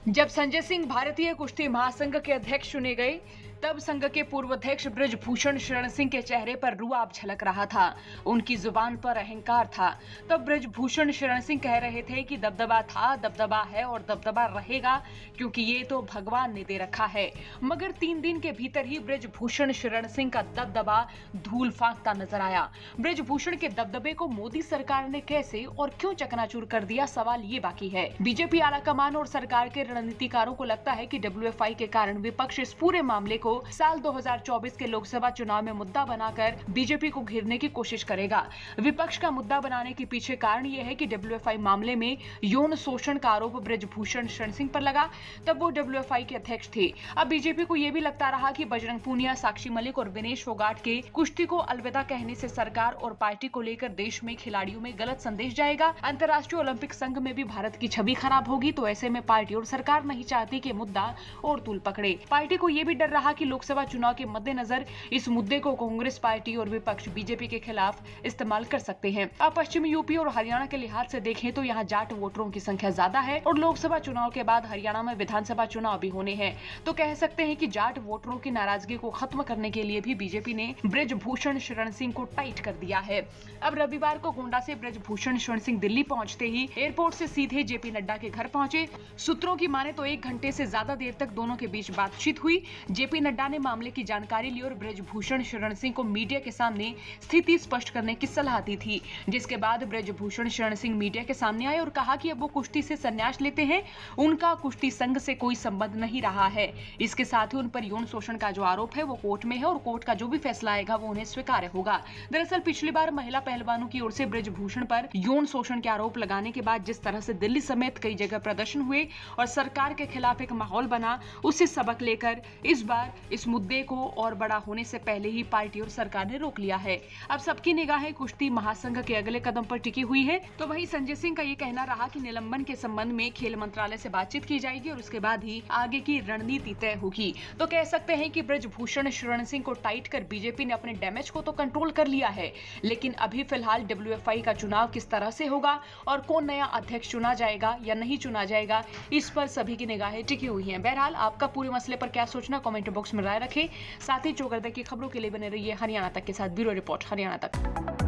जब संजय सिंह भारतीय कुश्ती महासंघ के अध्यक्ष चुने गए, तब संघ के पूर्व अध्यक्ष बृजभूषण शरण सिंह के चेहरे पर रुआब झलक रहा था। उनकी जुबान पर अहंकार था। तब बृजभूषण शरण सिंह कह रहे थे कि दबदबा था, दबदबा है और दबदबा रहेगा, क्योंकि ये तो भगवान ने दे रखा है। मगर 3 दिन के भीतर ही बृजभूषण शरण सिंह का दबदबा धूल फांकता नजर आया। बृजभूषण के दबदबे को मोदी सरकार ने कैसे और क्यों चकनाचूर कर दिया, सवाल ये बाकी है। बीजेपी आलाकमान और सरकार के रणनीतिकारों को लगता है कि डब्ल्यूएफआई के कारण विपक्ष इस पूरे मामले को साल 2024 के लोकसभा चुनाव में मुद्दा बनाकर बीजेपी को घेरने की कोशिश करेगा। विपक्ष का मुद्दा बनाने के पीछे कारण यह है कि डब्ल्यूएफआई मामले में यौन शोषण का आरोप बृजभूषण शरण सिंह पर लगा, तब वो डब्ल्यूएफआई के अध्यक्ष थे। अब बीजेपी को यह भी लगता रहा कि बजरंग पूनिया, साक्षी मलिक और विनेश फोगाट के कुश्ती को अलविदा कहने से सरकार और पार्टी को लेकर देश में खिलाड़ियों में गलत संदेश जाएगा। अंतर्राष्ट्रीय ओलंपिक संघ में भी भारत की छवि खराब होगी। तो ऐसे में पार्टी और सरकार नहीं चाहती कि मुद्दा और तूल पकड़े। पार्टी को यह भी डर रहा कि लोकसभा चुनाव के मद्देनजर इस मुद्दे को कांग्रेस पार्टी और विपक्ष बीजेपी के खिलाफ इस्तेमाल कर सकते हैं। अब पश्चिमी यूपी और हरियाणा के लिहाज से देखें तो यहाँ जाट वोटरों की संख्या ज्यादा है और लोकसभा चुनाव के बाद हरियाणा में विधानसभा चुनाव भी होने हैं। तो कह सकते हैं कि जाट वोटरों की नाराजगी को खत्म करने के लिए भी बीजेपी ने बृजभूषण शरण सिंह को टाइट कर दिया है। अब रविवार को गोंडा से बृजभूषण शरण सिंह दिल्ली पहुंचते ही एयरपोर्ट से सीधे जेपी नड्डा के घर पहुंचे। सूत्रों की माने तो 1 घंटे से ज्यादा देर तक दोनों के बीच बातचीत हुई। जेपी नड्डा ने मामले की जानकारी ली और बृजभूषण शरण सिंह को मीडिया के सामने स्थिति स्पष्ट करने की सलाह दी थी। जिसके बाद बृजभूषण शरण सिंह मीडिया के सामने आए और कहा कि अब वो कुश्ती से संन्यास लेते हैं। उनका कुश्ती संघ से कोई संबंध नहीं रहा है। इसके साथ ही उन पर यौन शोषण का जो आरोप है वो कोर्ट में है और कोर्ट का जो भी फैसला आएगा वो उन्हें स्वीकार्य होगा। दरअसल पिछली बार महिला पहलवानों की ओर से बृजभूषण पर यौन शोषण के आरोप लगाने के बाद जिस तरह से दिल्ली समेत कई जगह प्रदर्शन हुए और सरकार के खिलाफ एक माहौल बना, उससे सबक लेकर इस बार इस मुद्दे को और बड़ा होने से पहले ही पार्टी और सरकार ने रोक लिया है। अब सबकी निगाहें कुश्ती महासंघ के अगले कदम पर टिकी हुई है। तो वहीं संजय सिंह का ये कहना रहा कि निलंबन के संबंध में खेल मंत्रालय से बातचीत की जाएगी और उसके बाद ही आगे की रणनीति तय होगी। तो कह सकते हैं कि बृजभूषण शरण सिंह को टाइट कर बीजेपी ने अपने डैमेज को तो कंट्रोल कर लिया है, लेकिन अभी फिलहाल डब्ल्यूएफआई का चुनाव किस तरह से होगा और कौन नया अध्यक्ष चुना जाएगा या नहीं चुना जाएगा, इस पर सभी की निगाहें टिकी हुई हैं। बहरहाल आपका पूरे मसले पर क्या सोचना, कमेंट बॉक्स में राय रखें। साथ ही चौगरदा की खबरों के लिए बने रहिए हरियाणा तक के साथ। ब्यूरो रिपोर्ट हरियाणा तक।